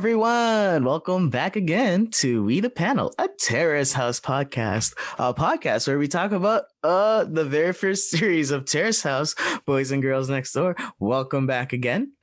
everyone. Welcome back again to We the Panel, a Terrace House podcast. A podcast where we talk about the very first series of Terrace House, Boys and Girls Next Door. Welcome back again.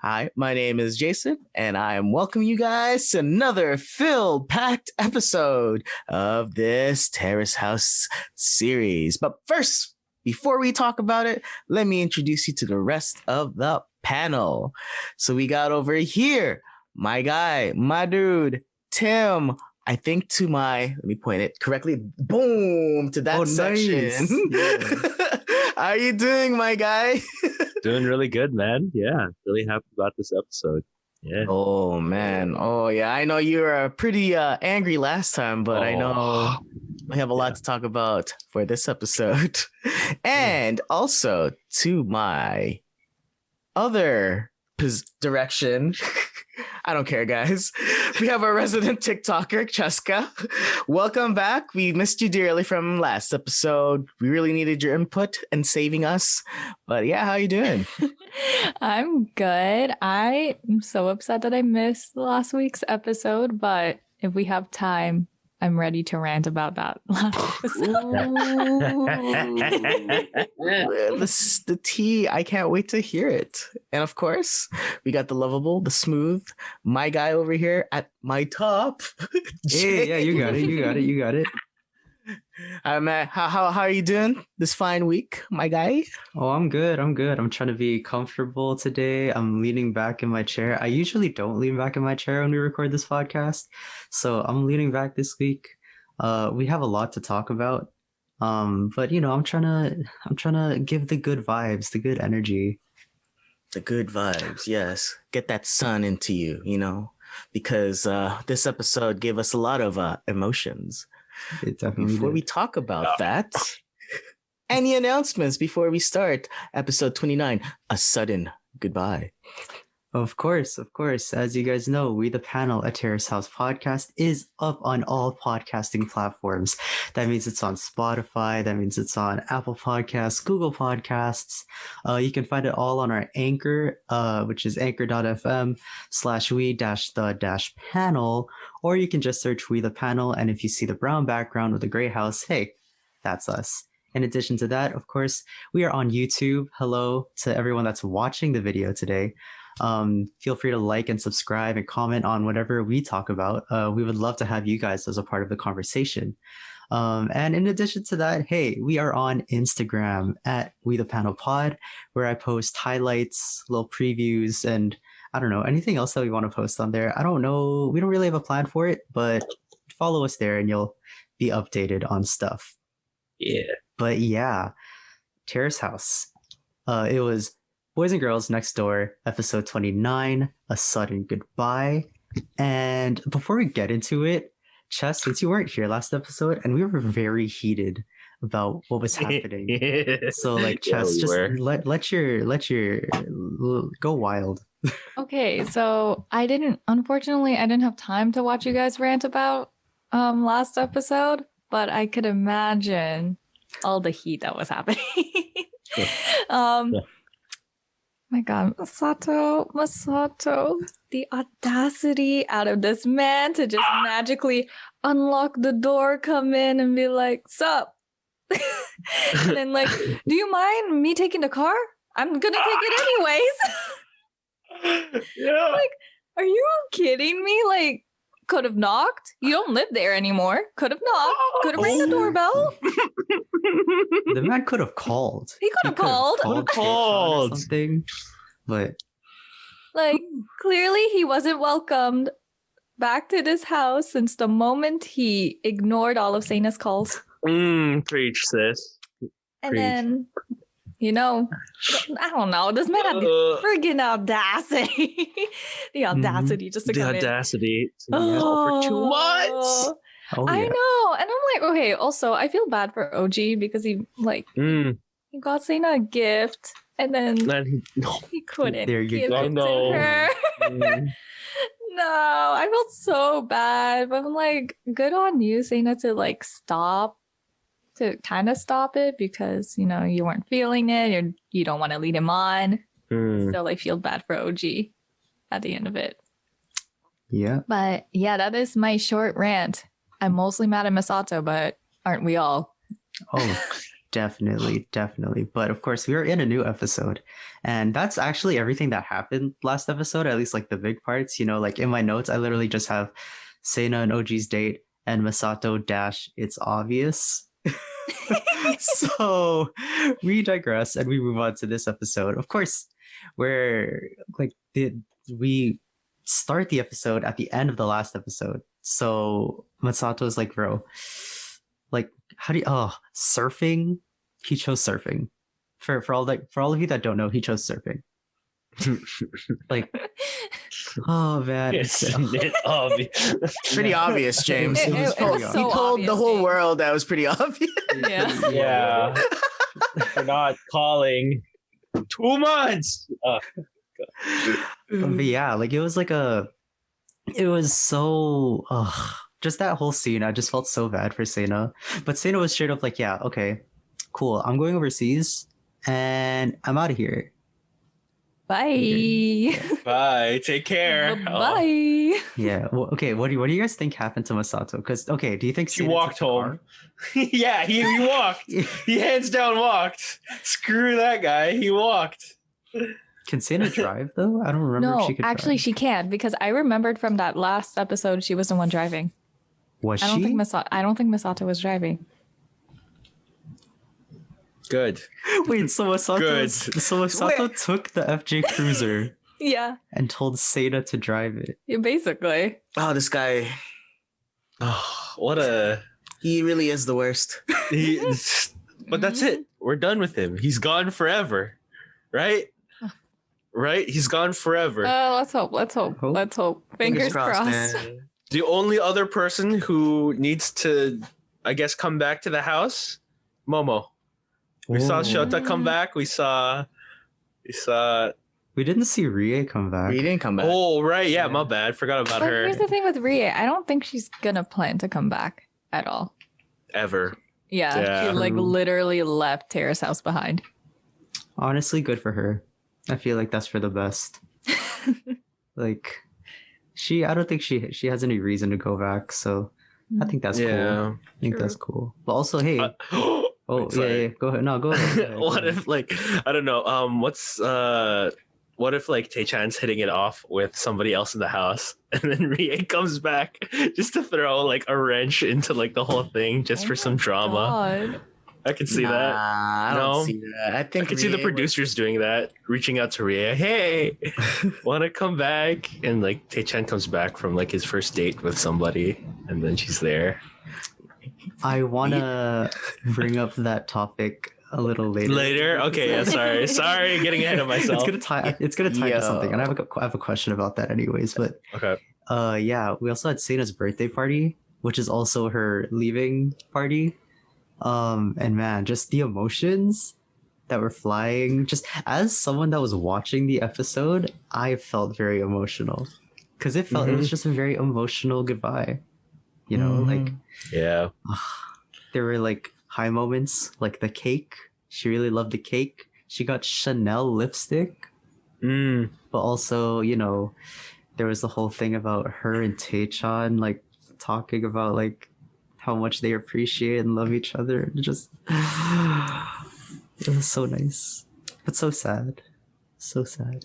Hi, my name is Jason, and I am welcoming you guys to another filled-packed episode of this Terrace House series. But first, before we talk about it, let me introduce you to the rest of the panel. So we got over here, my guy, my dude, Tim. I think to my, let me point it correctly, boom, to that section. Nice. Yeah. How are you doing, my guy? Doing really good, man. Yeah, really happy about this episode. Yeah. Oh, man. Oh, yeah. I know you were pretty angry last time, but I know we have a lot to talk about for this episode. And also to my other direction. I don't care, guys. We have our resident TikToker, Cheska. Welcome back. We missed you dearly from last episode. We really needed your input and saving us. But yeah, how you doing? I'm good. I am so upset that I missed last week's episode, but if we have time, I'm ready to rant about that last episode. The tea, I can't wait to hear it. And of course, we got the lovable, the smooth, my guy over here at my top. Hey, yeah, you got it. Man, how are you doing this fine week, my guy? Oh, I'm good. I'm trying to be comfortable today. I'm leaning back in my chair. I usually don't lean back in my chair when we record this podcast, so I'm leaning back this week. We have a lot to talk about, but you know, I'm trying to give the good vibes, the good energy. The good vibes, yes. Get that sun into you, you know, because this episode gave us a lot of emotions. It definitely Before did. we talk about that, any announcements before we start episode 29, A Sudden Goodbye? Of course. As you guys know, We the Panel, a Terrace House podcast, is up on all podcasting platforms. That means it's on Spotify. That means it's on Apple Podcasts, Google Podcasts. You can find it all on our Anchor, which is anchor.fm/we-the-panel, or you can just search We the Panel, and if you see the brown background with the gray house, hey, that's us. In addition to that, of course, we are on YouTube. Hello to everyone that's watching the video today. Feel free to like and subscribe and comment on whatever we talk about. We would love to have you guys as a part of the conversation. And in addition to that, hey, we are on Instagram at We the Panel Pod, where I post highlights, little previews, and I don't know, anything else that we want to post on there. I don't know. We don't really have a plan for it, but follow us there and you'll be updated on stuff. Yeah. But yeah, Terrace House. It was Boys and Girls Next Door, episode 29, A Sudden Goodbye. And before we get into it, Chess, since you weren't here last episode, and we were very heated about what was happening. So like, Chess, just let your go wild. Okay, so unfortunately, I didn't have time to watch you guys rant about last episode, but I could imagine all the heat that was happening. My God, Masato, the audacity out of this man to just magically unlock the door, come in and be like, sup? And then like, do you mind me taking the car? I'm gonna take it anyways. Yeah. Like, are you kidding me? Like, could have knocked. You don't live there anymore. Could have knocked. Could have rang the doorbell. The man could have called. He could have called. Or something. But like, clearly he wasn't welcomed back to this house since the moment he ignored all of Seina's calls. Preach, sis. And then, you know, I don't know. This man had the friggin' audacity. The audacity just to The come audacity to yell for 2 months. oh, yeah. I know. And I'm like, okay, also, I feel bad for OG because he, like, he got Seina a gift and then he couldn't There you give go. it to her. No, I felt so bad. But I'm like, good on you, Seina, to like to kind of stop it because, you know, you weren't feeling it. You don't want to lead him on. Still, I feel bad for OG at the end of it. Yeah. But yeah, that is my short rant. I'm mostly mad at Masato, but aren't we all? Oh, definitely, definitely. But of course, we are in a new episode. And that's actually everything that happened last episode, at least like the big parts. You know, like in my notes, I literally just have Seina and OG's date and Masato dash it's obvious. So we digress and we move on to this episode. Of course, where like we start the episode at the end of the last episode. So Masato is like, bro, like how do you surfing? He chose surfing. For all of you that don't know, he chose surfing. Like, oh man, It's obvious. Pretty obvious, James. It was He so told obvious, the whole James. world that was pretty obvious. Yeah. Yeah. For not calling 2 months. But yeah, like it was so just that whole scene. I just felt so bad for Sena. But Sena was straight up like, yeah, okay, cool. I'm going overseas and I'm out of here. Bye. Bye. Take care. Bye. Yeah. Well, okay. What do you guys think happened to Masato? Because okay, do you think He Sena walked took the home. Yeah, he walked. He hands down walked. Screw that guy. He walked. car? Can Sena drive though? I don't remember if No, she could. actually, drive. she can because I remembered from that last episode she was the one driving. Was I don't she? think Masato was driving. Good. Wait, so Masato. Good. So Masato took the FJ Cruiser Yeah, and told Sena to drive it. yeah, basically. Oh, this guy, Oh, what a. he really is the worst. But that's it. We're done with him. He's gone forever. Right? Right? He's gone forever. Let's hope. Hope? Let's hope. Fingers crossed. man. The only other person who needs to, I guess, come back to the house, Momo. We saw Oh. Shota come back. We saw. We didn't see Rie come back. He didn't come back. Oh right, yeah, my bad. Forgot about But her. here's the thing with Rie. I don't think she's gonna plan to come back at all. Ever. Yeah, Yeah. she like True. literally left Terrace House behind. Honestly, good for her. I feel like that's for the best. Like, I don't think she has any reason to go back. So I think that's cool. Yeah. I think that's True. cool. But also, hey, Oh, yeah, sorry. yeah, go ahead. No, go ahead. Go ahead. What if like I don't know. What if like Tecchan's hitting it off with somebody else in the house, and then Rie comes back just to throw like a wrench into like the whole thing just Oh for some my drama? God. I can see that. I No. don't see that. I think I can see the Rie would- producers doing that, reaching out to Rie. Hey, want to come back? And like Tecchan comes back from like his first date with somebody, and then she's there. I want to bring up that topic a little later. Later, okay, yeah, sorry, getting ahead of myself. It's gonna tie Yo. to something, and I have a question about that, anyways. But Okay. yeah, we also had Sena's birthday party, which is also her leaving party. And man, just the emotions that were flying. Just as someone that was watching the episode, I felt very emotional because it was just a very emotional goodbye. You know, like Yeah. there were like high moments, like the cake. She really loved the cake. She got Chanel lipstick, Mm. but also, you know, there was the whole thing about her and Tecchan like talking about like how much they appreciate and love each other. It just it was so nice, but so sad, so sad.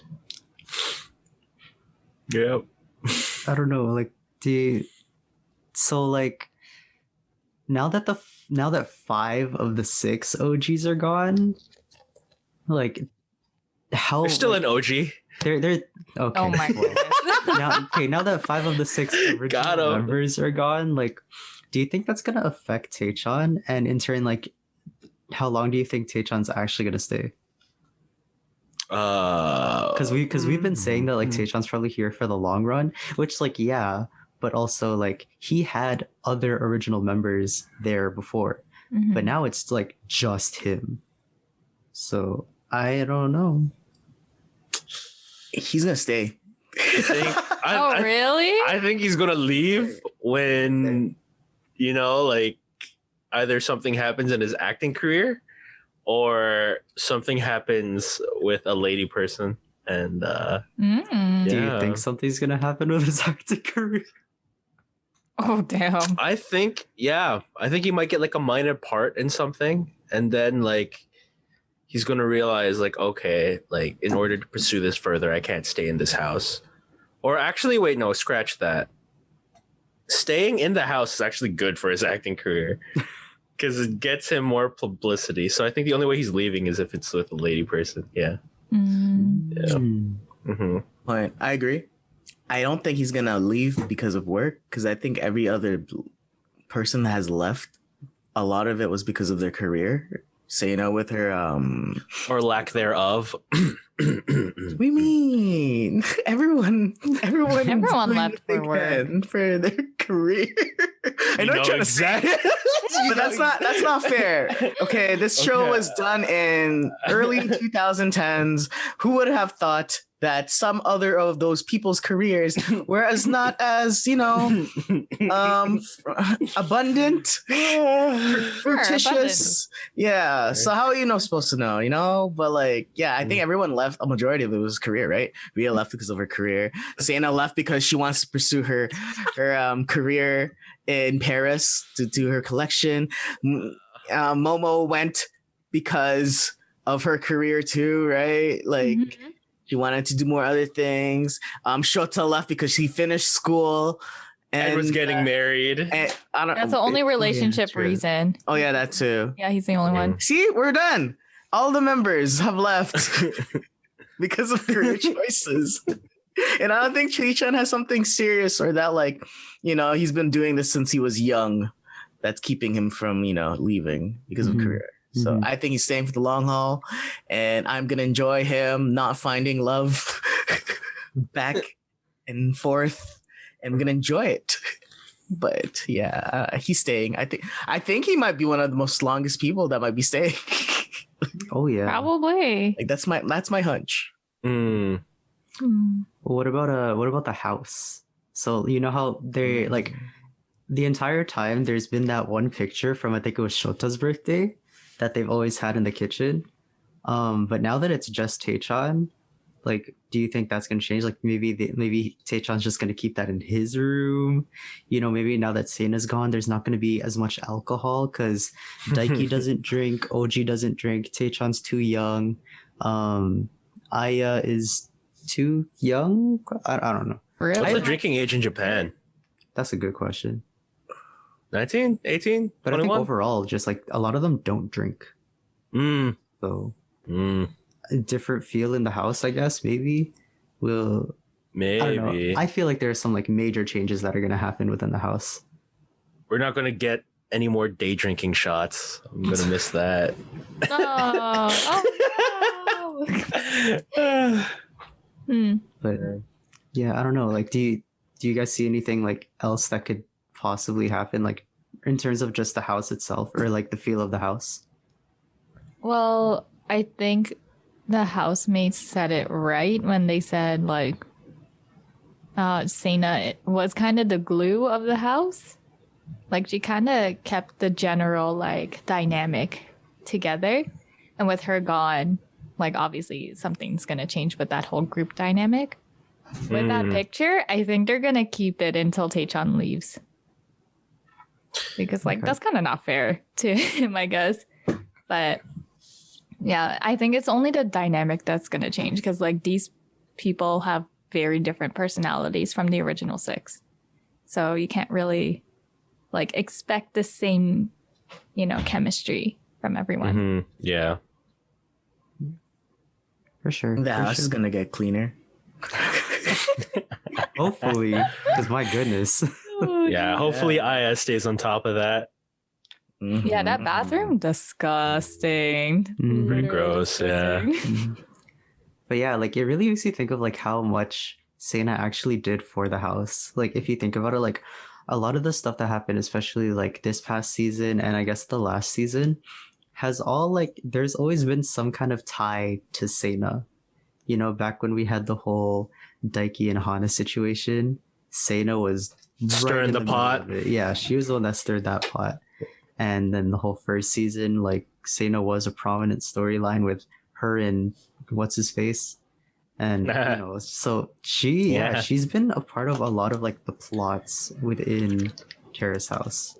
Yep. I don't know, like so like now that 5 of the 6 OGs are gone, like how There's still like, an OG. they're okay. Oh my goodness. now that 5 of the 6 Got original 'em. members are gone, like, do you think that's gonna affect Tecchan? And in turn, like, how long do you think Tecchan's actually gonna stay? Because we've been saying that like Tecchan's probably here for the long run, which like yeah, but also like he had other original members there before, Mhm. but now it's like just him. So I don't know. He's gonna stay. I think, Oh, I, really? I think he's gonna leave when, you know, like either something happens in his acting career or something happens with a lady person. And Mm. Do you yeah. think something's gonna happen with his acting career? Oh damn. I think he might get like a minor part in something, and then like he's gonna realize like, okay, like in order to pursue this further, I can't stay in this house. Or actually, wait, no, scratch that. Staying in the house is actually good for his acting career because it gets him more publicity. So I think the only way he's leaving is if it's with a lady person. Yeah. Mm. Yeah. Mm-hmm. Point. I agree. I don't think he's gonna leave because of work, because I think every other person that has left, a lot of it was because of their career. Seina with her Or lack thereof. we mean everyone Everyone doing left what they for work. can for their career. I know know you're trying exactly- to say, but that's not fair. Okay, this show Okay. was done in early 2010s. Who would have thought that some other of those people's careers were as not as abundant, fruititious? Yeah. So how are you supposed to know? But like, yeah, I think everyone left. A majority of it was career, right? Ria left because of her career. Seina left because she wants to pursue her career in Paris to do her collection. Momo went because of her career too, right? Like. Mhm. She wanted to do more other things. Shota left because she finished school and was getting married. and I don't. That's the only relationship true. reason. Oh yeah, that too. Yeah, he's the only one. See, we're done. All the members have left because of career choices. And I don't think Tecchan has something serious or that like, he's been doing this since he was young. That's keeping him from, leaving because of career. So I think he's staying for the long haul, and I'm gonna enjoy him not finding love back and forth. And I'm gonna enjoy it. But yeah, he's staying. I think he might be one of the most longest people that might be staying. Oh yeah. Probably. Like that's my hunch. Mm. Hmm. Well, what about the house? So you know how they like the entire time there's been that one picture from I think it was Shota's birthday that they've always had in the kitchen. But now that it's just Tecchan, like, do you think that's gonna change? Like maybe Tecchan's just gonna keep that in his room. Maybe now that Seina's gone, there's not gonna be as much alcohol because Daiki doesn't drink, OG doesn't drink, Tecchan's too young. Aya is too young. I don't know. What's Really? the drinking age in Japan? That's a good question. 19, 18, But I think 21? overall, just like a lot of them don't drink. Mm. So Mm. a different feel in the house, I guess, maybe will. I don't Maybe. know. I feel like there's some like major changes that are gonna happen within the house. We're not gonna get any more day drinking shots. I'm gonna miss that. Oh no. But yeah, I don't know. Like, do you guys see anything like else that could possibly happen, like in terms of just the house itself or like the feel of the house? Well, I think the housemates said it right when they said like Seina was kind of the glue of the house. Like she kind of kept the general like dynamic together. And with her gone, like obviously something's gonna change with that whole group dynamic. With that picture, I think they're gonna keep it until Tecchan leaves. Because like that's kind of not fair to him, I guess. But yeah, I think it's only the dynamic that's gonna change because like these people have very different personalities from the original 6. So you can't really like expect the same, chemistry from everyone. Mhm. Yeah. For sure. The for house is sure. gonna get cleaner. Hopefully, because my goodness. Yeah. Hopefully Aya stays on top of that. Yeah, that bathroom, disgusting. Mhm. Pretty gross, yeah. Disgusting. But yeah, like it really makes you think of like how much Seina actually did for the house. Like if you think about it, like a lot of the stuff that happened, especially like this past season and I guess the last season, has all like there's always been some kind of tie to Seina. Back when we had the whole Daiki and Hana situation, Seina was Stirring in the middle pot. of it. Yeah, she was the one that stirred that pot. And then the whole first season, like Seina was a prominent storyline with her and what's his face, And so she's been a part of a lot of like the plots within Terrace House.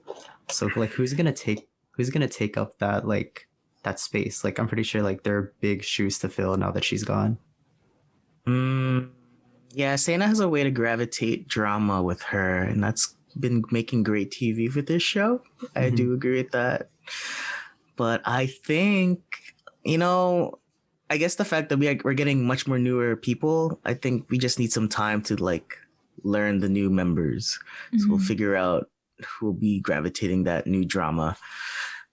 So like who's gonna take up that like that space? Like I'm pretty sure like there are big shoes to fill now that she's gone. Yeah, Seina has a way to gravitate drama with her, and that's been making great TV for this show. I do agree with that. But I think, I guess the fact that we're getting much more newer people, I think we just need some time to like learn the new members. So we'll figure out who will be gravitating that new drama.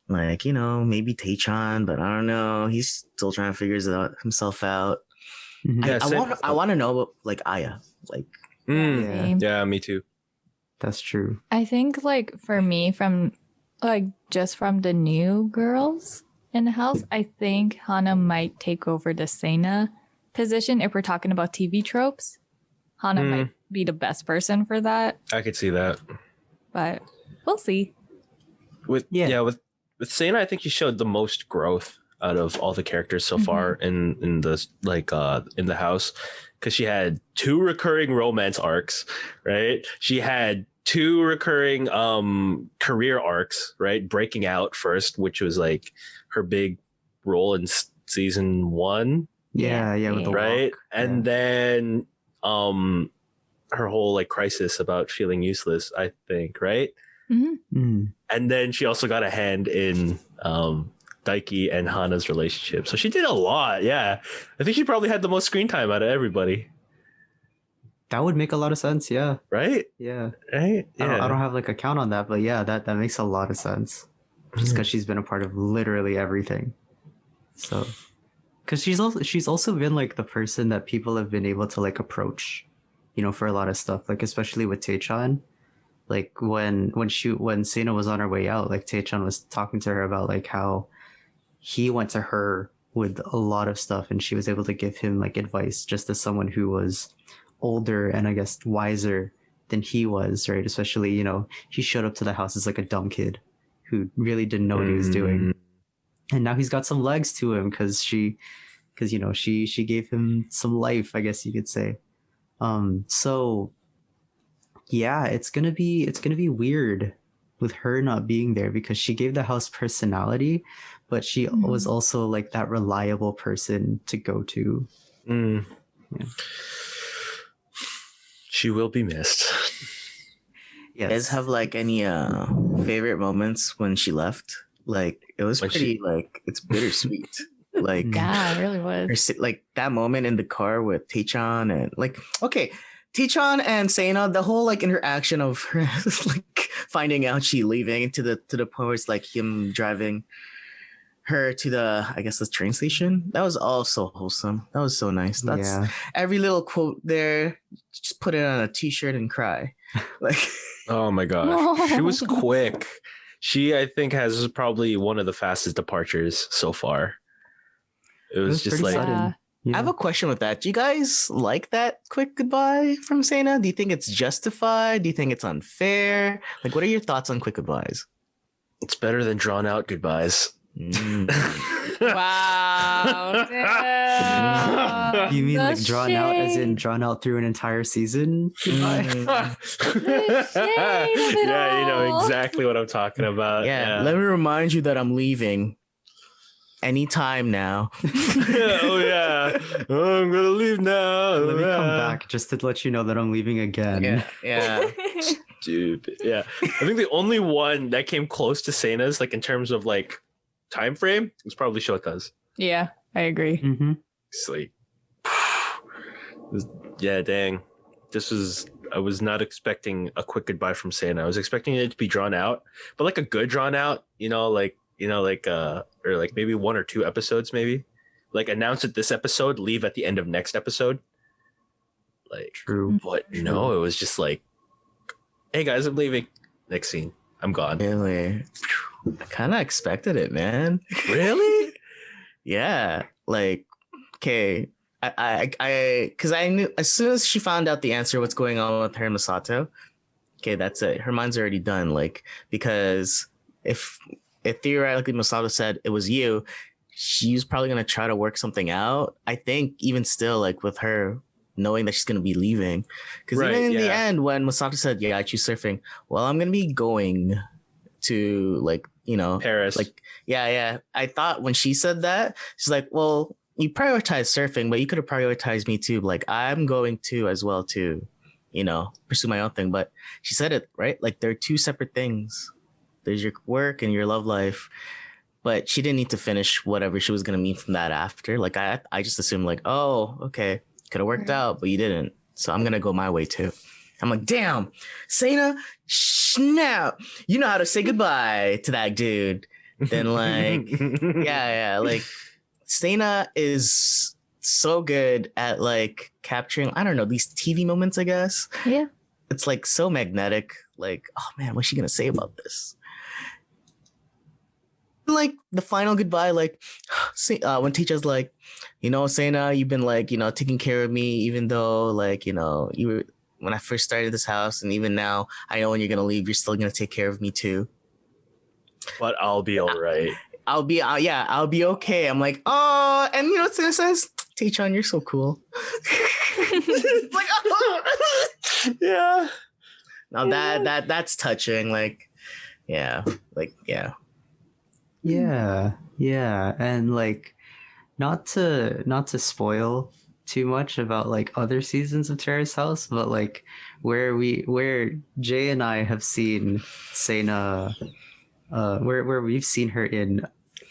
Like, maybe Tecchan, but I don't know. He's still trying to figure himself out. I want to know like Aya. Like, yeah, me too. That's true. I think like for me, from like just from the new girls in the house, I think Hana might take over the Seina position. If we're talking about TV tropes, Hana might be the best person for that. I could see that, but we'll see. With Seina, I think he showed the most growth out of all the characters so far in the in the house, because she had 2 recurring romance arcs, right? She had 2 recurring career arcs, right? Breaking out first, which was like her big role in season 1. Yeah, with the right, walk. and then her whole like crisis about feeling useless, I think, right? And then she also got a hand in Daiki and Hana's relationship. So she did a lot. Yeah. I think she probably had the most screen time out of everybody. That would make a lot of sense. Yeah. Right? Yeah. Right? Yeah. I don't have like a count on that, but yeah, that makes a lot of sense. Just because she's been a part of literally everything. So, because she's also been like the person that people have been able to like approach, for a lot of stuff. Like especially with Tecchan. Like when Cena was on her way out, like Tecchan was talking to her about like how he went to her with a lot of stuff, and she was able to give him like advice, just as someone who was older and I guess wiser than he was, right? Especially, he showed up to the house as like a dumb kid who really didn't know what he was doing, and now he's got some legs to him because she gave him some life, I guess you could say. So yeah, it's gonna be weird with her not being there, because she gave the house personality, but she was also like that reliable person to go to. Yeah. She will be missed. Yes. You guys have like any favorite moments when she left? Like it was pretty like it's bittersweet. Like yeah, it really was. Like that moment in the car with Tecchan and like Tecchan and Seina, the whole like interaction of her like finding out she leaving to the point where it's like him driving her to the train station. That was all so wholesome. That was so nice. That's every little quote there. Just put it on a t-shirt and cry. Like oh my gosh. She was quick. She I think has probably one of the fastest departures so far. It was just like sudden. Yeah. I have a question with that. Do you guys like that quick goodbye from Seina? Do you think it's justified? Do you think it's unfair? Like, what are your thoughts on quick goodbyes? It's better than drawn out goodbyes. Wow. You mean like drawn out as in drawn out through an entire season? Yeah, you know exactly what I'm talking about. Yeah. Let me remind you that I'm leaving. Anytime now. Oh yeah. Oh, I'm gonna leave now. Let me come back just to let you know that I'm leaving again. Yeah. Stupid. Yeah. I think the only one that came close to Seina's, like in terms of like time frame, was probably Shota's. Yeah, I agree. Mm-hmm. It's like yeah, dang. I was not expecting a quick goodbye from Seina. I was expecting it to be drawn out, but like a good drawn out, or like maybe 1 or 2 episodes, maybe like announce it this episode, leave at the end of next episode. Like, true. But no, it was just like, hey guys, I'm leaving. Next scene, I'm gone. Really? I kind of expected it, man. Really? Yeah. Like, okay. Because I knew as soon as she found out the answer, what's going on with her and Masato. Okay, that's it. Her mind's already done. Like, because if theoretically Masato said it was you, she was probably gonna try to work something out. I think even still, like with her knowing that she's gonna be leaving, because Right, even in the yeah. end when Masato said, "Yeah, I choose surfing," well, I'm gonna be going to like Paris. like yeah. I thought when she said that, she's like, "Well, you prioritize surfing, but you could have prioritized me too. Like I'm going to as well to, pursue my own thing." But she said it right. Like they're two separate things. There's your work and your love life. But she didn't need to finish whatever she was gonna mean from that after. Like I just assumed like, oh, okay, could have worked Right. out, but you didn't. So I'm gonna go my way too. I'm like, damn, Seina, snap. You know how to say goodbye to that dude. Then like, yeah, like Seina is so good at like capturing, I don't know, these TV moments, I guess. Yeah. It's like so magnetic. Like, oh man, what's she gonna say about this? Like the final goodbye, like when Teacher's like, Seina, you've been like, taking care of me, even though like, you were when I first started this house, and even now, I know when you're gonna leave, you're still gonna take care of me too. But I'll be all right. I'll be okay. I'm like, oh, and you know what Seina says? Tecchan, you're so cool. Like, oh. Yeah. Now that's touching. Like, yeah. Yeah, and like not to spoil too much about like other seasons of Terrace House, but like where Jay and I have seen Seina, where we've seen her in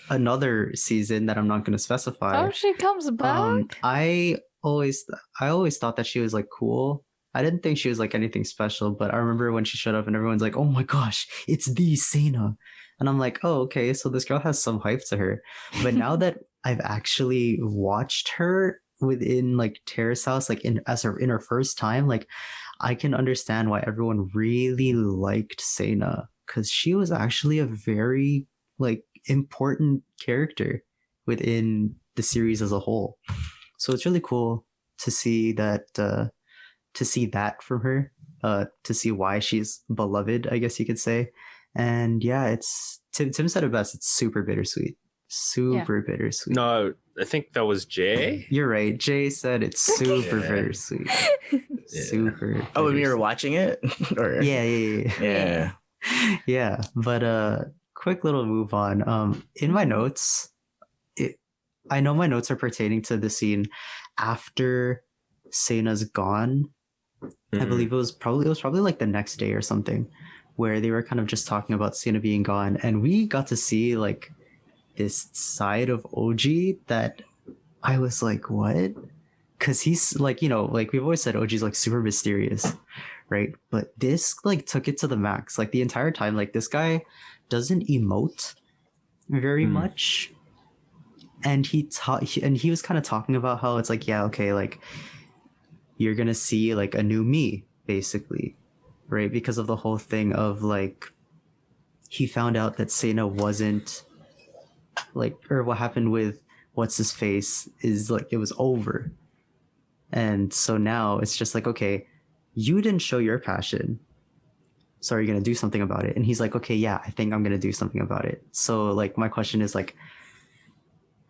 another season that I'm not going to specify. Oh, she comes back. I always thought that she was like cool. I didn't think she was like anything special, but I remember when she showed up and everyone's like, "Oh my gosh, it's the Seina." And I'm like, "Oh, okay, so this girl has some hype to her." But now that I've actually watched her within like Terrace House, like in her first time, like I can understand why everyone really liked Seina, because she was actually a very like important character within the series as a whole. So it's really cool to see that from her, to see why she's beloved, I guess you could say. And yeah, it's Tim said it best. It's super bittersweet. Bittersweet. No, I think that was Jay. You're right. Jay said it's super Yeah. bittersweet. Super. Oh, when we were bittersweet. watching it? Or... Yeah. Yeah. But quick little move on. In my notes, I know my notes are pertaining to the scene after Seina's gone. I believe it was probably like the next day or something, where they were kind of just talking about Seina being gone, and we got to see like this side of OG that I was like, what? Because he's like, like we've always said, OG's like super mysterious, right? But this like took it to the max. Like the entire time, like this guy doesn't emote very much, and he was kind of talking about how it's like, yeah, okay, like you're gonna see like a new me, basically, right? Because of the whole thing of like he found out that Seina wasn't like, or what happened with what's his face is like it was over, and so now it's just like, okay, you didn't show your passion, so are you gonna do something about it? And he's like, okay, yeah, I think I'm gonna do something about it. So like my question is like,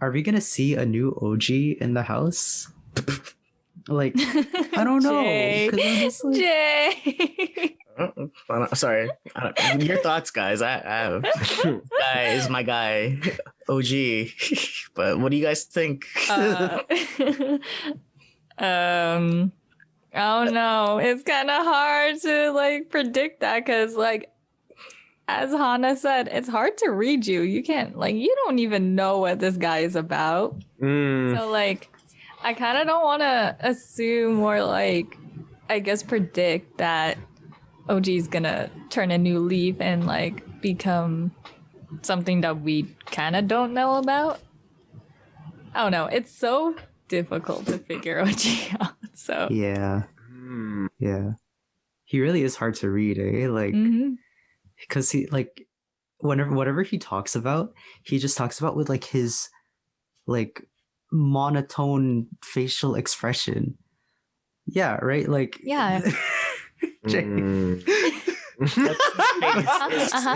are we gonna see a new OG in the house? Like, I don't know. Jay. 'Cause I'm just like- Jay. Sorry. Your thoughts, guys. I guy is my guy, OG. But what do you guys think? I don't know. It's kind of hard to like predict that because like as Hana said, it's hard to read you. You can't like you don't even know what this guy is about. So like I kind of don't want to assume or like I guess predict that OG's gonna turn a new leaf and like become something that we kind of don't know about. I don't know. It's so difficult to figure OG out. So yeah. He really is hard to read, eh? Like, because he like whatever he talks about, he just talks about with like his like monotone facial expression. Yeah, right. Like, yeah. It's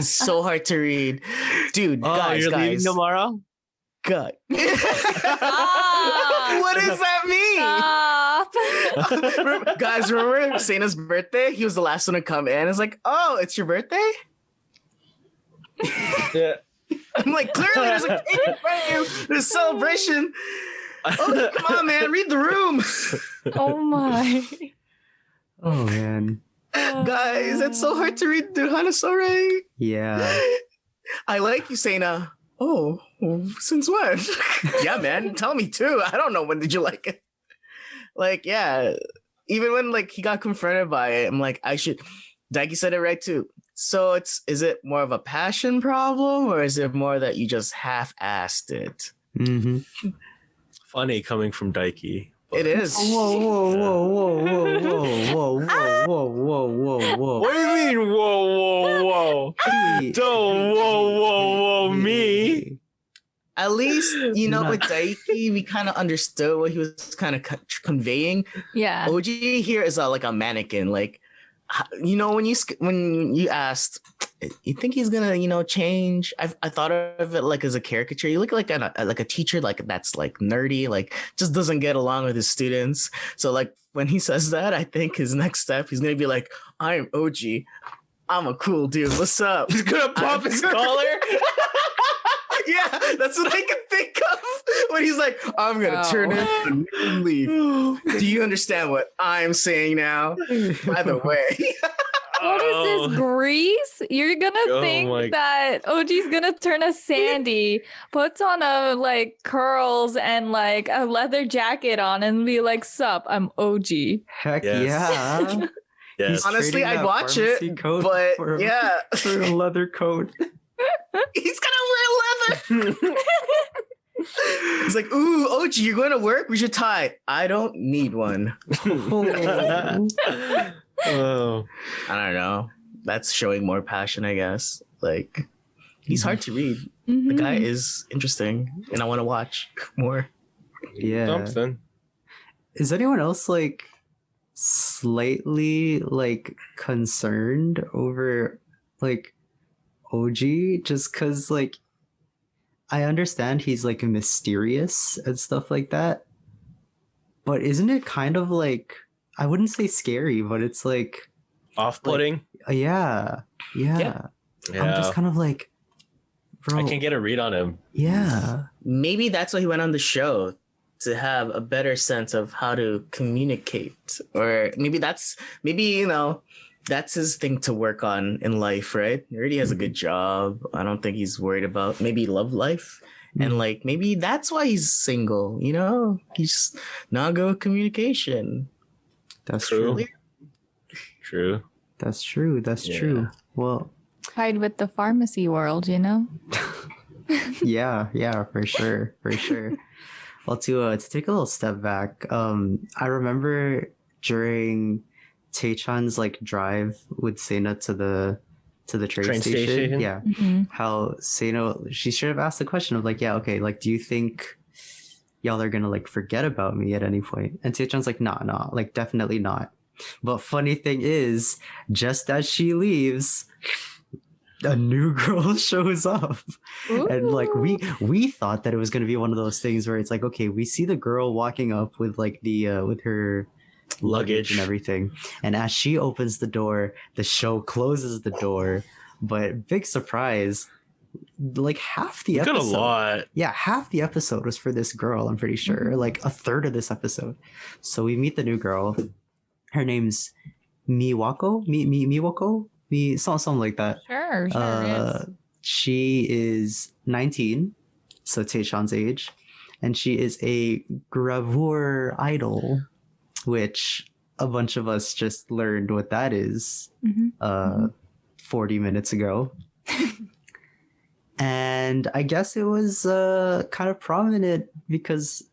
so hard to read, dude. Oh, guys, you're leaving tomorrow? God. Stop. What does that mean? Stop. Guys, remember Seina's birthday? He was the last one to come in. It's like, oh, it's your birthday? Yeah. I'm like, clearly there's a cake in front of you. There's a celebration. Oh, come on, man. Read the room. Oh my. Oh man. Guys, it's so hard to read through Hanasore. Yeah. I like you, Seina. Oh, since when? Yeah, man. Tell me too. I don't know, when did you like it? Like, yeah. Even when like he got confronted by it, I'm like, Daiki said it right too. So is it more of a passion problem, or is it more that you just half-assed it? Mm-hmm. Funny coming from Daiki. but- It is. Whoa, whoa, whoa, whoa, whoa, whoa, whoa, whoa, whoa, whoa, whoa. What do you mean? Whoa, whoa, whoa! Don't whoa, me. At least, you know, with Daiki, we kind of understood what he was kind of conveying. Yeah. OG here is like a mannequin. Like, you know, when you asked, you think he's gonna, you know, change? I thought of it like as a caricature. You look like a teacher, like that's like nerdy, like just doesn't get along with his students. So like when he says that, I think his next step, he's gonna be like, I'm OG. I'm a cool dude. What's up? He's gonna pop his collar. Yeah, that's what I can think of when he's like, I'm gonna turn in a new leaf. Do you understand what I'm saying now? By the way. What is this, Grease? You're gonna think that OG's gonna turn a Sandy, puts on a like curls and like a leather jacket on and be like, sup, I'm OG. Heck Yes. yeah. Yes. He's Honestly, trading I'd that watch pharmacy it, coat but for, yeah. for a leather coat. He's gonna wear leather. He's like, ooh, OG, you're going to work? We should tie. I don't need one. Oh. I don't know. That's showing more passion, I guess. Like, he's hard to read. The guy is interesting, and I want to watch more. Yeah. Something. Is anyone else like slightly like concerned over like OG just because like I understand he's like mysterious and stuff like that, but isn't it kind of like, I wouldn't say scary, but it's like Off-putting. yeah. Yeah. I'm just kind of like, bro, I can't get a read on him. yeah. Maybe that's why he went on the show, to have a better sense of how to communicate. Or maybe you know, that's his thing to work on in life, right? He already has a good job. I don't think he's worried about maybe love life. And like maybe that's why he's single, you know? He's not good with communication. That's True. true. True. That's true. That's Yeah. true. Well, Tied with the pharmacy world, you know? yeah, for sure. Well, to take a little step back, I remember during Tecchan's like drive with Sena to the train station. Yeah. How Sena, she should have asked the question of like, yeah, okay, like, do you think y'all are gonna like forget about me at any point? And Tecchan's like, nah, like definitely not. But funny thing is, just as she leaves, a new girl shows up. And like we thought that it was going to be one of those things where it's like, okay, we see the girl walking up with like the with her luggage and everything, and as she opens the door, the show closes the door. But big surprise, like half the Got a episode, lot. yeah, half the episode was for this girl, I'm pretty sure, like a third of this episode. So we meet the new girl. Her name's Miwako, something like that. Sure. Yes. She is 19, so Tecchan's age, and she is a gravure idol, which a bunch of us just learned what that is 40 minutes ago. And I guess it was kind of prominent because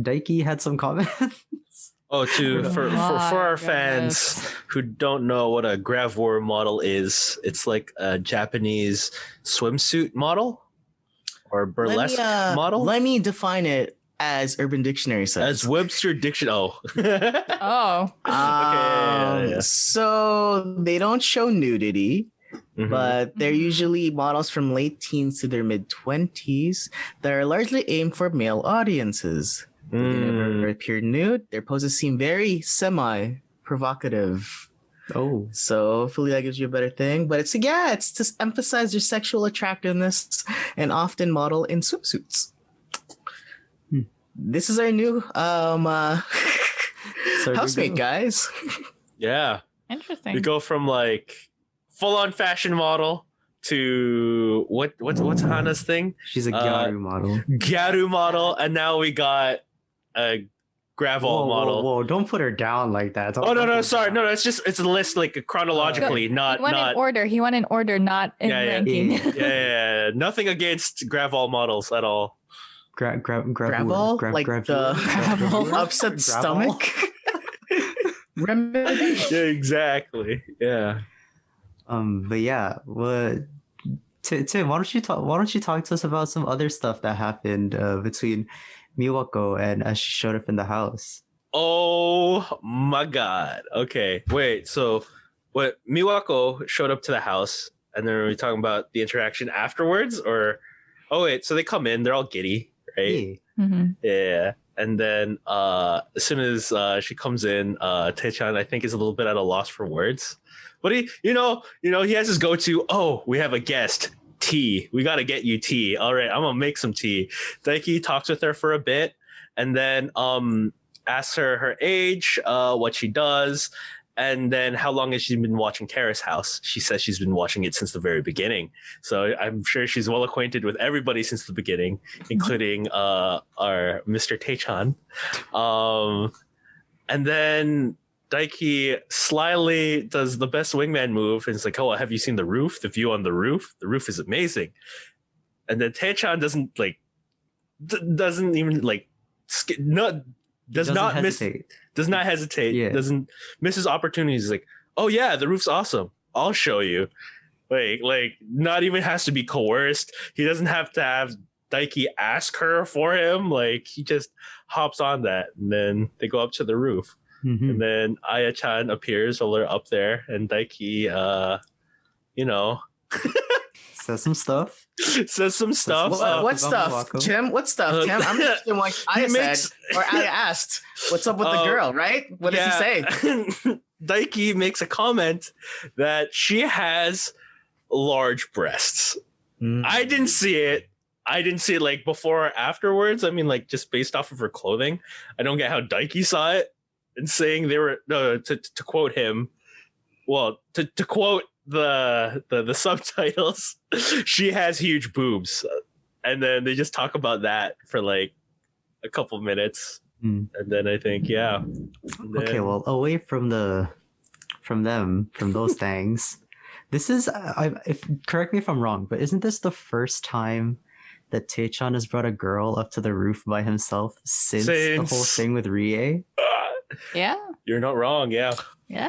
Daiki had some comments. Oh, for our goodness. fans who don't know what a gravure model is, it's like a Japanese swimsuit model or burlesque model. Let me define it as Urban Dictionary says. As Webster Dictionary. Oh. Oh. Okay, yeah. So they don't show nudity. Mhm. but they're Mhm. usually models from late teens to their mid 20s that are largely aimed for male audiences. Though they never Mm. appear nude, their poses seem very semi-provocative. Oh, So hopefully that gives you a better thing. But it's to emphasize their sexual attractiveness and often model in swimsuits. Hmm. This is our new So we housemate, go. guys. Yeah. We Interesting. go from like full-on fashion model to what's Hana's thing? She's a Uh, gyaru model. Gyaru model, and now we got a Gravel model. Whoa! Don't put her down like that. Oh no, sorry, no, it's a list like chronologically, He not went in order. He went in order, not in Yeah, yeah. ranking. yeah. Nothing against Gravel models at all. Gravel? Like the upset stomach? Remedy? Yeah, exactly. Yeah. But yeah, what? Tim, why don't you talk to us about some other stuff that happened between Miwako and as she showed up in the house? Oh my god. Okay. Wait, so what Miwako showed up to the house and then are we talking about the interaction afterwards or oh wait, so they come in, they're all giddy, right? Yeah. Mhm. Yeah. And then as soon as she comes in, Tecchan I think is a little bit at a loss for words. But he he has his go-to, oh, we have a guest. Tea. We gotta get you tea. All right, I'm gonna make some tea. Daiki talks with her for a bit and then asks her age, what she does, and then how long has she been watching Terrace House. She says she's been watching it since the very beginning. So I'm sure she's well acquainted with everybody since the beginning, including our Mr. Tecchan. And then Daiki slyly does the best wingman move and it's like, oh, have you seen the roof? The view on the roof? The roof is amazing. And then Tecchan doesn't even like does not hesitate. Yeah. Doesn't miss his opportunities. He's like, oh yeah, the roof's awesome. I'll show you. Like not even has to be coerced. He doesn't have to have Daiki ask her for him. Like he just hops on that and then they go up to the roof. Mhm. And then Aya-chan appears while they're up there, and Daiki, Says some stuff. says some stuff. What stuff, Miwako. Tim? What stuff, Tim? I'm interested in what Aya said, or Aya asked. What's up with the girl, right? What does he say? Daiki makes a comment that she has large breasts. I didn't see it. Like before or afterwards. I mean, like just based off of her clothing. I don't get how Daiki saw it and saying they were to quote him. Well, to quote the subtitles, she has huge boobs, and then they just talk about that for like a couple minutes, and then I think Okay, well, away from those things, this is correct me if I'm wrong, but isn't this the first time that Tecchan has brought a girl up to the roof by himself since the whole thing with Rie? Yeah. You're not wrong. Yeah,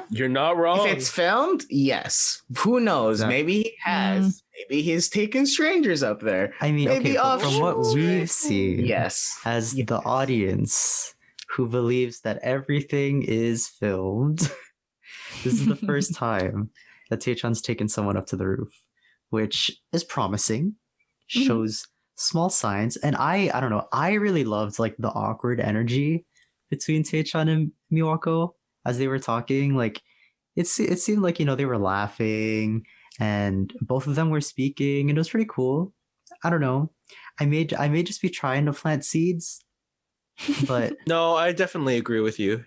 you're not wrong. If it's filmed, yes. Who knows? Exactly. Maybe he has. Maybe he's taken strangers up there. I mean, Maybe okay, but from what offshore. we've seen, Yes. as the audience who believes that everything is filmed, this is the first time that Tecchan's taken someone up to the roof, which is promising, shows small signs, and I don't know, I really loved like the awkward energy between Tecchan and Miwako as they were talking. Like it seemed like, they were laughing and both of them were speaking and it was pretty cool. I don't know. I may just be trying to plant seeds, but No, I definitely agree with you.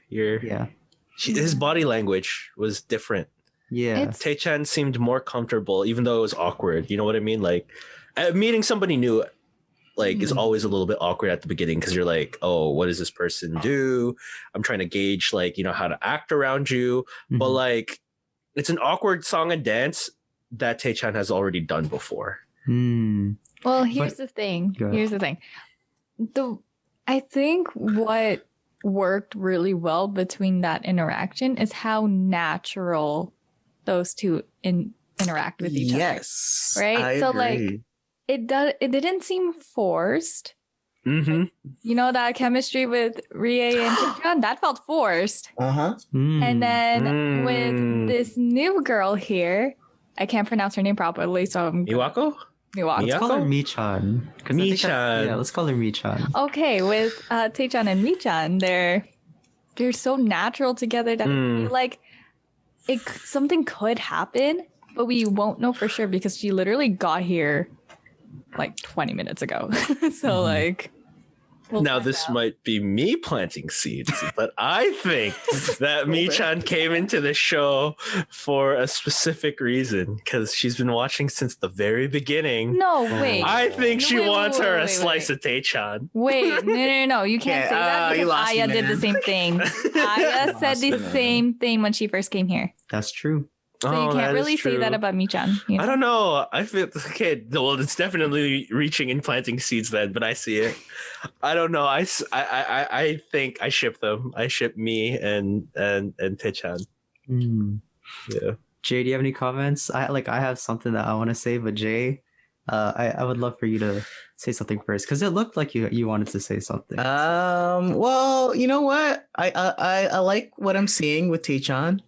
His body language was different. Yeah. Tecchan seemed more comfortable, even though it was awkward. You know what I mean? Like meeting somebody new, like is always a little bit awkward at the beginning because you're like, oh, what does this person do? I'm trying to gauge like, how to act around you. But like, it's an awkward song and dance that Tecchan has already done before. Well, here's the thing. Go ahead. Here's the thing. I think what worked really well between that interaction is how natural those two interact with each other. Yes. Right? I So, agree. like, it didn't seem forced. Mm-hmm. That chemistry with Rie and Tecchan, that felt forced. Uh-huh. And then with this new girl here, I can't pronounce her name properly, so I'm Miwako? Miwako. Let's call her Michan. 'Cause I think Michan. yeah, let's call her Michan. Okay, with Tecchan and Michan, they're so natural together that I feel like something could happen, but we won't know for sure because she literally got here like 20 minutes ago. So like we'll Now find this out. might be me planting seeds, but I think that Michan came into the show for a specific reason because she's been watching since the very beginning. No, wait. I think she Wait, wants her a wait. slice of Tecchan. Wait, no. You can't Okay, say that you because lost me, Aya did man. the same thing. Aya said the same thing when she first came here. That's true. So you that can't is really say that true. about Michan. You know? I don't know. I feel okay. Well, it's definitely reaching and planting seeds then, but I see it. I don't know. I think I ship them. I ship me and Tecchan. Mm. Yeah. Jay, do you have any comments? I have something that I want to say, but Jay, I would love for you to say something first because it looked like you wanted to say something. Well, you know what? I like what I'm seeing with Tecchan.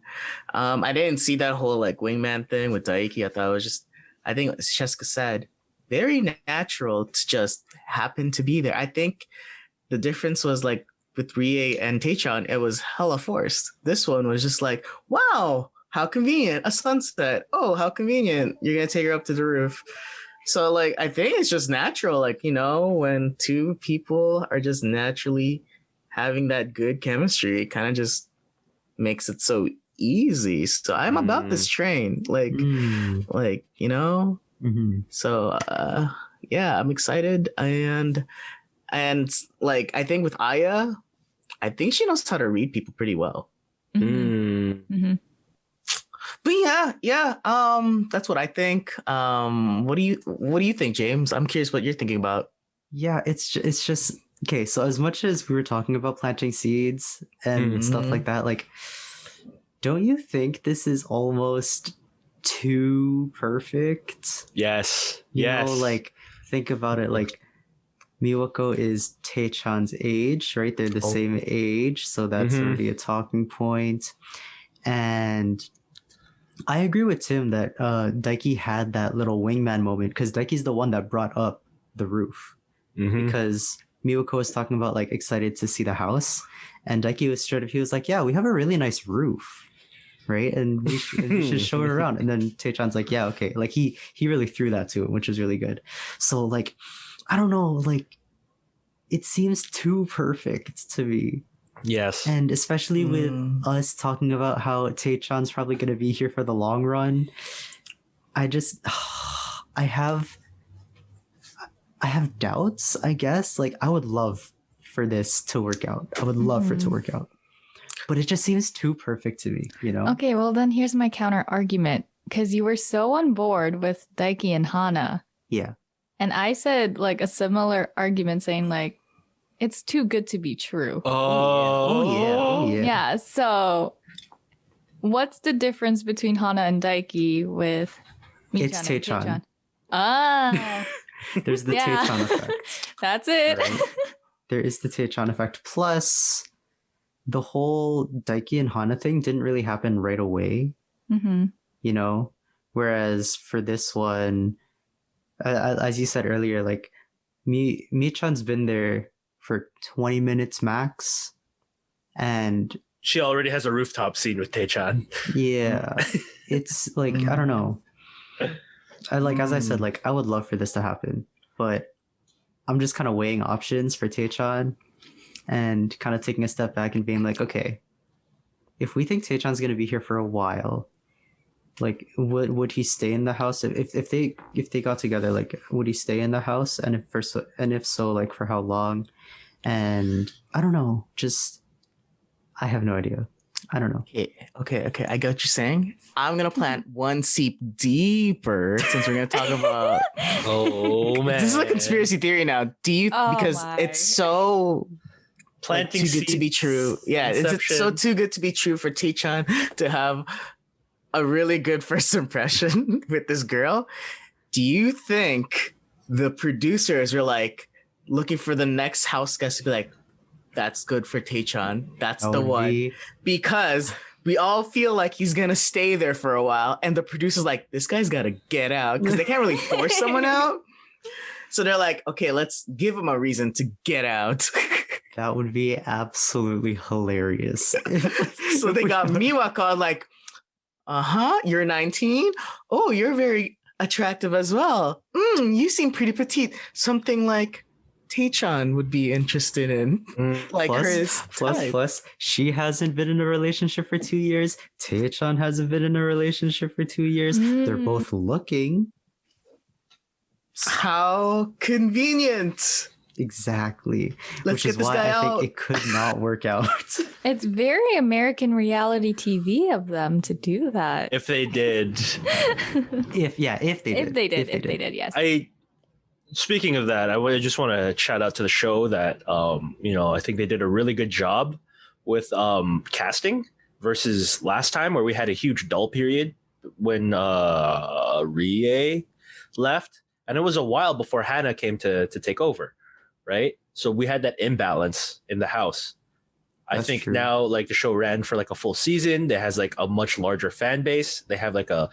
I didn't see that whole like wingman thing with Daiki. I thought it was just, I think as Cheska said, very natural to just happen to be there. I think the difference was like with Rie and Tecchan, it was hella forced. This one was just like, wow, how convenient, a sunset. Oh, how convenient. You're gonna take her up to the roof. So like I think it's just natural, like, you know, when two people are just naturally having that good chemistry, it kind of just makes it so easy. So I'm about this train. Like you know? Mm-hmm. So yeah, I'm excited and like I think with Aya, I think she knows how to read people pretty well. Mm-hmm. But yeah, that's what I think. What do you think, James? I'm curious what you're thinking about. Yeah, it's just okay. So as much as we were talking about planting seeds and stuff like that, like, don't you think this is almost too perfect? Yes. You yes. know, like think about it. Like Miwako is Taechan's age, right? They're the same age, so that's already a talking point. And I agree with Tim that Daiki had that little wingman moment because Daiki's the one that brought up the roof because Miwako was talking about like excited to see the house, and Daiki was straight up. He was like, "Yeah, we have a really nice roof, right? And we should show it around." And then Taechan's like, "Yeah, okay." Like he really threw that to him, which was really good. So like, I don't know, like it seems too perfect to me. Yes. And especially with us talking about how Taechan's probably going to be here for the long run, I have doubts, I guess. Like I would love for this to work out. I would love for it to work out. But it just seems too perfect to me, you know? Okay, well then here's my counter argument. Because you were so on board with Daiki and Hana. Yeah. And I said like a similar argument saying like, it's too good to be true. Oh yeah. Yeah, so what's the difference between Hana and Daiki with Michan It's and Tecchan. Tecchan? Ah, There's the Yeah. Tecchan effect. that's it. Right. There is the Tecchan effect. Plus, the whole Daiki and Hana thing didn't really happen right away. Mm-hmm. You know, whereas for this one, as you said earlier, like Michan's been there for 20 minutes max, and She already has a rooftop scene with Tecchan. yeah, it's like I don't know. As I said, like I would love for this to happen, but I'm just kind of weighing options for Tecchan and kind of taking a step back and being like, okay, if we think Taechan's gonna be here for a while, like would he stay in the house if they got together? Like would he stay in the house, and if so, like for how long? And I don't know, just I have no idea. I don't know. Okay. I get what you're saying. I'm gonna plant one seep deeper since we're gonna talk about. Oh man. This is a conspiracy theory now. Do you? Oh, because my. it's so Planting too good to be seeds, true. Yeah, it's so inception. too good to be true for Tecchan to have a really good first impression with this girl. Do you think the producers are like looking for the next house guest to be like, that's good for Tecchan. That's That the would one. be- Because we all feel like he's gonna stay there for a while, and the producer's like, this guy's gotta get out because they can't really force someone out. So they're like, okay, let's give him a reason to get out. That would be absolutely hilarious. So they got Miwako like, you're 19? Oh, you're very attractive as well. You seem pretty petite. Something like Tecchan would be interested in. Like plus, she hasn't been in a relationship for 2 years. Tecchan hasn't been in a relationship for 2 years. They're both looking. How convenient. Exactly. Let's Which get is this why guy I out. think it could not work out. It's very American reality TV of them to do that. If they did. If they did, Yes. Speaking of that, I just want to shout out to the show that I think they did a really good job with casting versus last time where we had a huge dull period when Rie left, and it was a while before Hannah came to take over, right? So we had that imbalance in the house. I That's think true. now like the show ran for like a full season. It has like a much larger fan base. They have like a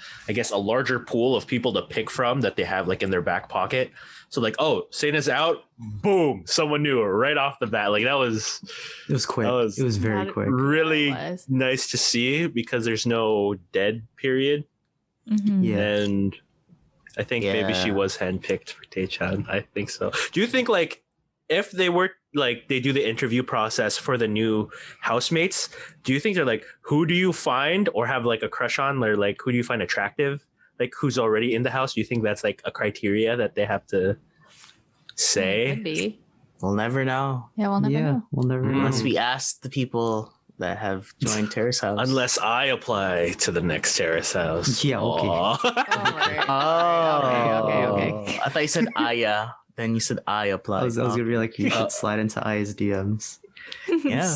larger pool of people to pick from that they have like in their back pocket. So like, oh, Seina's out, boom, someone new right off the bat. Like it was quick. That was- It was very That- quick. really It was. nice to see because there's no dead period. Mhm. Yeah. And I think maybe she Yeah. was handpicked for Tecchan. I think so. Do you think like if they were like they do the interview process for the new housemates, do you think they're like, who do you find or have like a crush on, or like who do you find attractive? Like who's already in the house? Do you think that's like a criteria that they have to say? Could be. We'll never know. Yeah, we'll never know. We'll never know. Unless we ask the people that have joined Terrace House. Unless I apply to the next Terrace House. Yeah, okay. Aw. Okay. I thought you said Aya. Then you said I applied. I was gonna be like, you should slide into Aya's DMs. Yeah.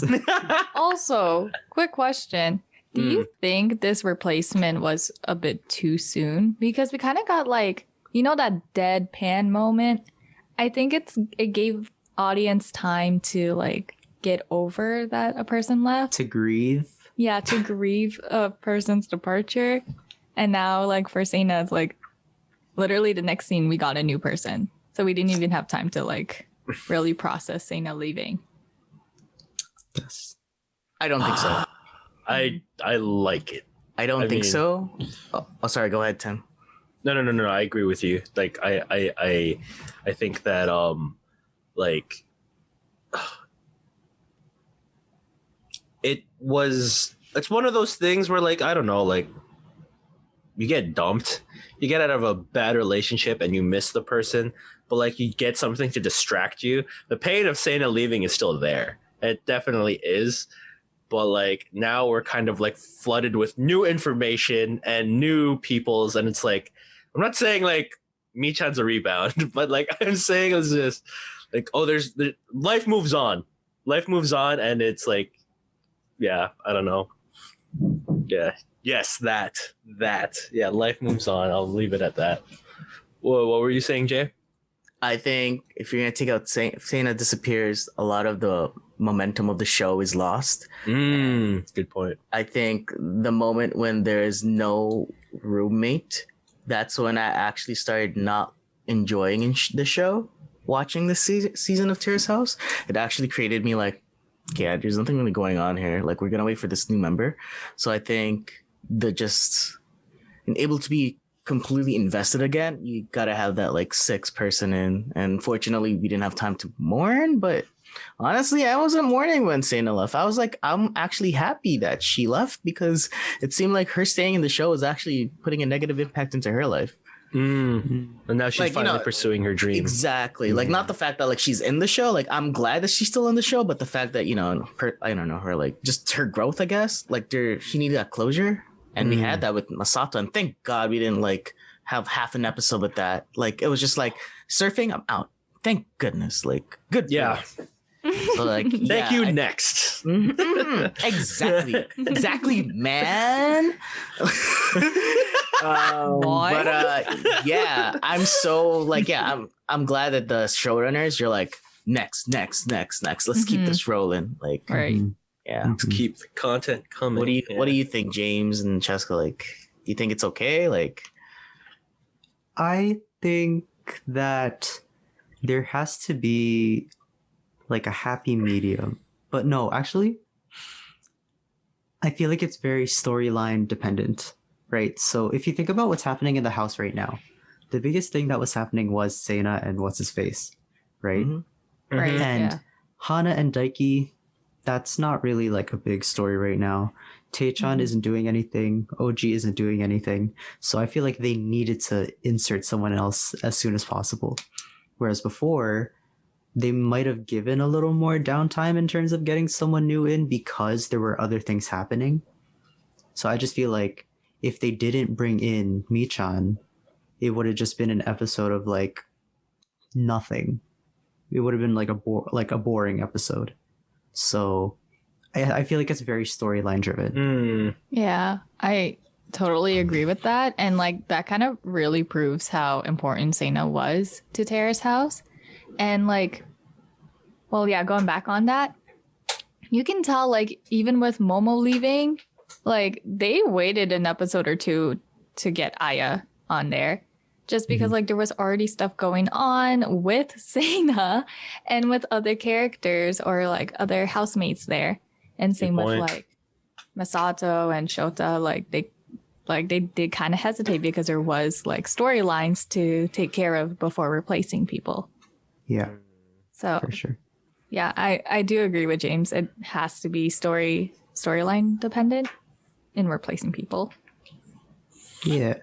Also, quick question. Do you think this replacement was a bit too soon? Because we kind of got like, that deadpan moment. I think it gave audience time to like get over that a person left. To grieve. Yeah, to grieve a person's departure. And now like for Seina, it's like literally the next scene we got a new person. So we didn't even have time to like really process Seina leaving. Yes. I don't think so. I like it. I don't think mean- so. Oh, sorry. Go ahead, Tim. No. I agree with you. Like I think that like it's one of those things where like I don't know, like you get dumped, you get out of a bad relationship and you miss the person, but like you get something to distract you. The pain of Seina leaving is still there. It definitely is. But like now we're kind of like flooded with new information and new peoples, and it's like I'm not saying like Michan's a rebound, but like I'm saying it's just like life moves on. Life moves on, and it's like, yeah, I don't know. Yeah. Yes, that. Yeah, life moves on. I'll leave it at that. Whoa, what were you saying, Jay? I think if you're gonna take out Seina disappears, a lot of the momentum of the show is lost. Good point. I think the moment when there is no roommate, that's when I actually started not enjoying the show. Watching this season of Terrace House, it actually created me like, yeah, there's nothing really going on here. Like we're gonna wait for this new member. So I think and able to be completely invested again, you gotta have that like 6 person in. And fortunately, we didn't have time to mourn. But honestly, I wasn't mourning when Seina left. I was like, I'm actually happy that she left because it seemed like her staying in the show was actually putting a negative impact into her life. And now she's Like, finally pursuing her dream. Exactly. Like not the fact that like she's in the show. Like I'm glad that she's still in the show, but the fact that I don't know, her like just her growth, I guess. Like she needed that closure, and we had that with Masato. And thank God we didn't like have half an episode with that. Like it was just like surfing. I'm out. Thank goodness. Like good. Yeah. for us. So like Thank you. Next. Exactly, man. Yeah, I'm so like, yeah, I'm glad that the showrunners, you're like, next. Let's keep this rolling. Like, Right. Yeah. Let's keep the content coming. What do you think, James and Cheska? Like, do you think it's okay? Like, I think that there has to be like a happy medium. But no, actually, I feel like it's very storyline dependent, right? So if you think about what's happening in the house right now, the biggest thing that was happening was Seina and what's his face, right? mhm. Right. And Yeah. Hana and Daiki, that's not really like a big story right now. Tecchan Mhm. isn't doing anything. OG isn't doing anything. So I feel like they needed to insert someone else as soon as possible. Whereas before, they might have given a little more downtime in terms of getting someone new in because there were other things happening. So I just feel like if they didn't bring in Michan, it would have just been an episode of like nothing. It would have been like a boring episode. So I feel like it's very storyline driven. Mm. Yeah, I totally agree with that. And like that kind of really proves how important Sena was to Terrace House. And like, well, yeah, going back on that, you can tell like even with Momo leaving, like they waited an episode or two to get Aya on there. Just because like there was already stuff going on with Sena and with other characters or like other housemates there. And same with point. like Masato and Shota, they did kind of hesitate because there was like storylines to take care of before replacing people. Yeah, So for sure. yeah, I do agree with James. It has to be storyline dependent in replacing people. Yeah.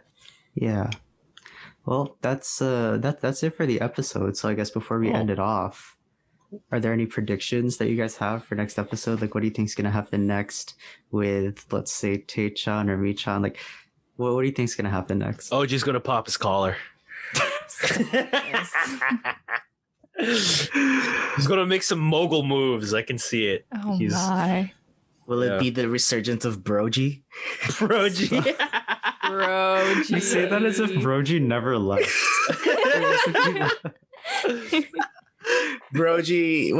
Well, that's it for the episode. So I guess before we end it off, are there any predictions that you guys have for next episode? Like, what do you think is gonna happen next with, let's say, Tecchan or Michan? Like, what do you think is gonna happen next? OG's gonna pop his collar. He's gonna make some mogul moves. I can see it. Oh my. Will Yeah. it be the resurgence of Brogy? Brogy. Bro, You say that as if Brogy never left. Brogy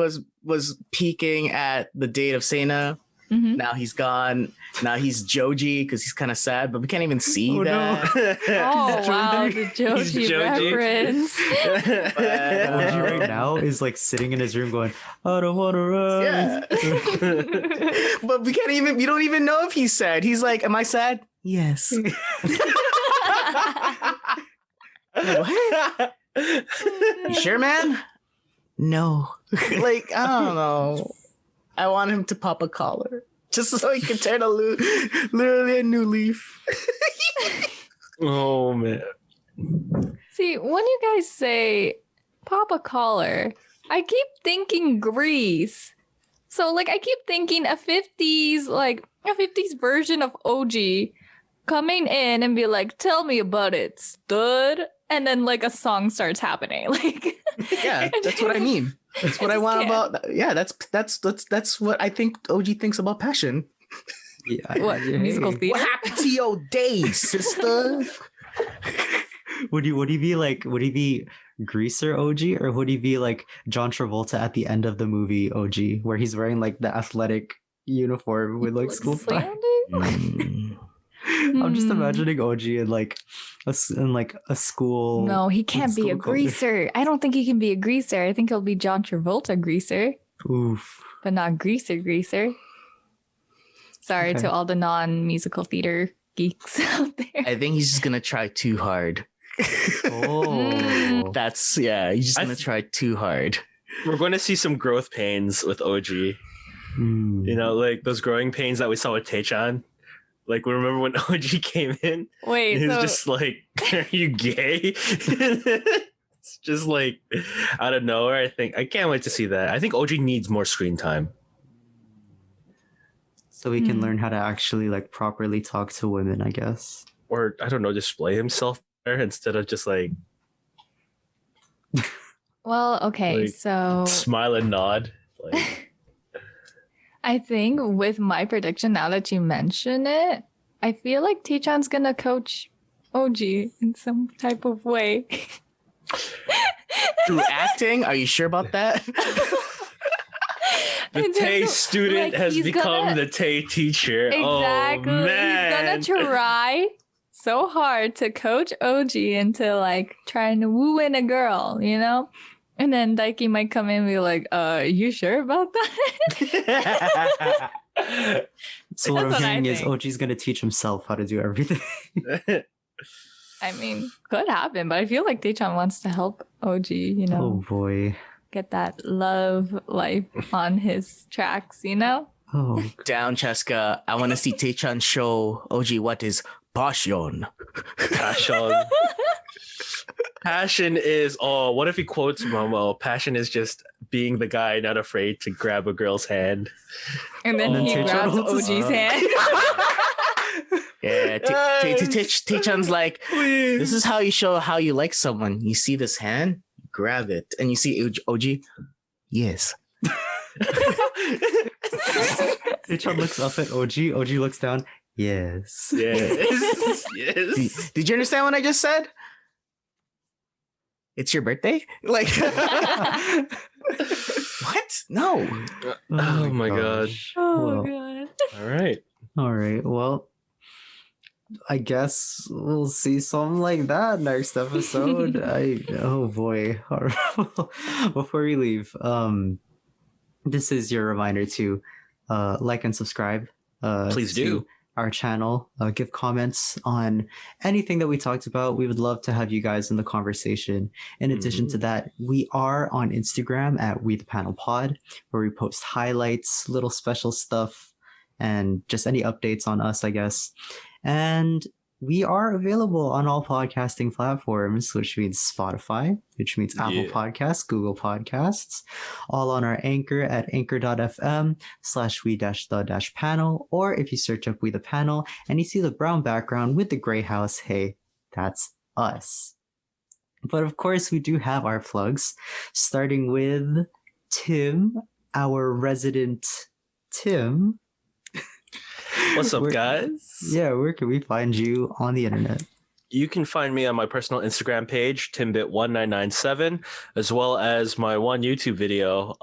was peaking at the date of Sena. Mhm. Now he's gone. Now he's Joji because he's kind of sad, but we can't even see Oh, no. that. Oh wow, the Joji Joji. reference. Brogy right now is like sitting in his room going, I don't want to run. Yeah. But we don't even know if he's sad. He's like, am I sad? Yes. What? You sure, man? No. Like, I don't know. I want him to pop a collar. Just so he can turn literally a new leaf. Oh man. See, when you guys say pop a collar, I keep thinking Grease. So like I keep thinking a 50s version of OG coming in and be like, tell me about it, stud. And then like a song starts happening. Like Yeah, that's what I mean. That's what I want about. Yeah, that's what I think OG thinks about passion. Yeah, What musical theater? What happened to your day, sister? Would he be Greaser OG, or would he be like John Travolta at the end of the movie OG, where he's wearing like the athletic uniform with like school tie? sounding? I'm just imagining OG in like a school. No, he can't be a school color. greaser. I don't think he can be a greaser. I think he'll be John Travolta greaser, Oof. but not greaser. Sorry Okay. to all the non-musical theater geeks out there. I think he's just gonna try too hard. Oh. He's just gonna try too hard. We're going to see some growth pains with OG. Hmm. You know, like those growing pains that we saw with Tecchan. Like, remember when OG came in? Wait, He was so just like, are you gay? It's just like out of nowhere. I can't wait to see that. I think OG needs more screen time. So we can learn how to actually like properly talk to women, I guess. Or, I don't know, display himself there instead of just like well, okay, like, so smile and nod. Like, I think with my prediction, now that you mention it, I feel like Tecchan's gonna coach OG in some type of way. Through acting? Are you sure about that? The And Tay then, student like, has he's become gonna- the Tay teacher. Exactly. Oh, man. He's gonna try so hard to coach OG into like trying to woo in a girl, you know? And then Daiki might come in and be like, you sure about that? So what I'm That's what I hearing is think. OG's gonna teach himself how to do everything. I mean, could happen, but I feel like Tecchan wants to help OG, you know, Oh boy. get that love life on his tracks, you know? Oh, Down, Cheska. I want to see Tecchan show OG what is passion. Passion. Passion is, what if he quotes Momo? Passion is just being the guy not afraid to grab a girl's hand. And then Oh. he grabs Tecchan. OG's hand. Yeah, Tecchan's like, this is how you show how you like someone. You see this hand, grab it, and you see OG. Yes. Tecchan looks up at OG. OG looks down. Yes. Yes. Yes. Did you understand what I just said? It's your birthday? Like, what? No. Oh my god. gosh. Oh, Well, God. All right. all right. Well, I guess we'll see something like that next episode. Oh boy. Before we leave, this is your reminder to like and subscribe. Please to do. our channel. Give comments on anything that we talked about. We would love to have you guys in the conversation. In addition to that, we are on Instagram at We the Panel Pod, where we post highlights, little special stuff, and just any updates on us, I guess. And we are available on all podcasting platforms, which means Spotify, which means Apple Yeah. Podcasts, Google Podcasts, all on our Anchor at anchor.fm/we-the-panel. Or if you search up We the Panel and you see the brown background with the gray house, hey, that's us. But of course, we do have our plugs, starting with Tim, our resident Tim. What's up, Where- guys? Yeah, where can we find you on the internet? You can find me on my personal Instagram page, Timbit1997, as well as my one YouTube video.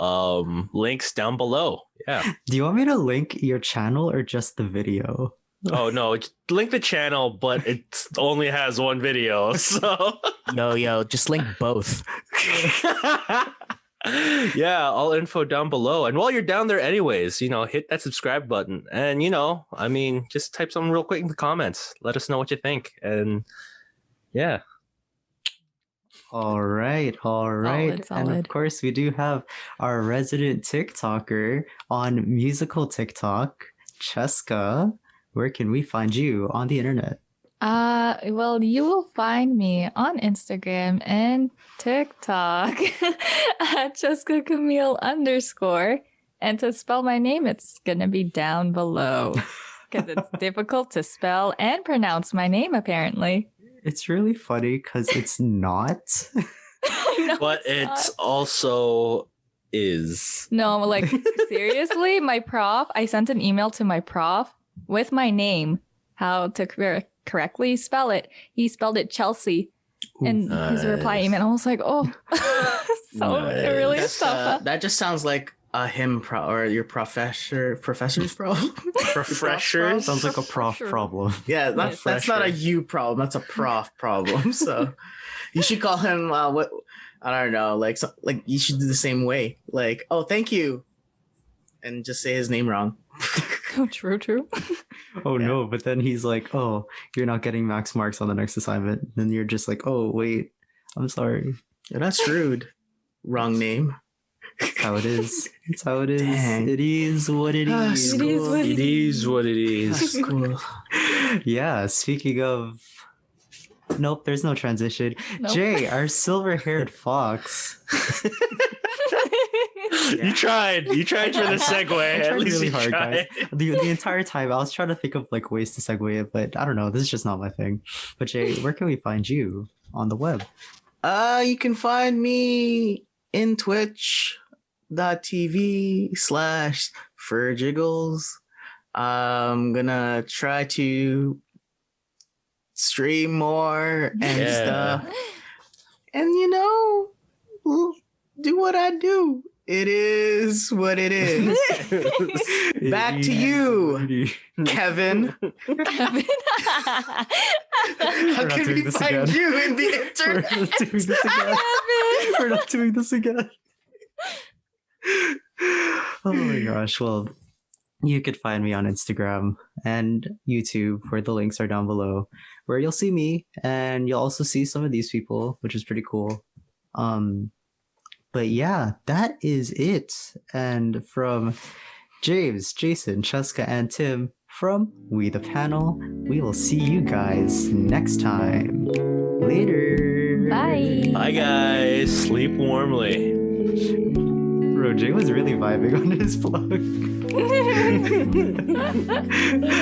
Links down below. Yeah. Do you want me to link your channel or just the video? Oh no, link the channel, but it only has one video. So Yo, just link both. yeah, all info down below. And while you're down there anyways, hit that subscribe button. And just type something real quick in the comments. Let us know what you think. And yeah. All right. And Solid. of course, we do have our resident TikToker on musical TikTok, Cheska. Where can we find you on the internet? Well, you will find me on Instagram and TikTok at Cheska Camille _. And to spell my name, it's gonna be down below because it's difficult to spell and pronounce my name, apparently. It's really funny because it's not. No, But not. it's also is. No, like seriously, my prof, I sent an email to my prof with my name, how to correctly spell it. He spelled it Chelsea. And his reply Nice. email, I was like, oh, so it really is That's, tough. that just sounds like a him or your professor's problem. Refreshers. Sounds like a prof Sure. problem. Yeah, Yes. that's not a you problem. That's a prof problem. So you should call him what? I don't know. Like you should do the same way. Like, oh, thank you, and just say his name wrong. Oh, true. Oh Yeah. no, but then he's like, oh, you're not getting max marks on the next assignment. Then you're just like, oh, wait, I'm sorry. Yeah, that's rude. Wrong name. That's how it is. It's how it is. Dang. It is what it Ah, is. It is what It is what it is. That's cool. Yeah, speaking of... Nope, there's no transition. Nope. Jay, our silver-haired fox. You tried for the segue. I At tried least really you hard, tried. The entire time, I was trying to think of like ways to segue it, but I don't know. This is just not my thing. But Jay, where can we find you on the web? You can find me in twitch.tv/furjiggles. I'm gonna try to stream more and Yeah. stuff. And we'll do what I do. It is what it is. Back to you, Kevin. Kevin. How not can doing we this find again. you in the We're internet? not doing this again. Kevin. We're not doing this again. Oh my gosh. Well, you could find me on Instagram and YouTube, where the links are down below, where you'll see me and you'll also see some of these people, which is pretty cool. But yeah, that is it. And from James, Jason, Cheska, and Tim from We the Panel, we will see you guys next time. Later. Bye. Bye, guys. Sleep warmly. Bro, Jay was really vibing on his vlog.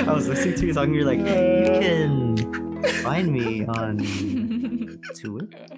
I was listening to you talking, you're like, you can find me on Twitter.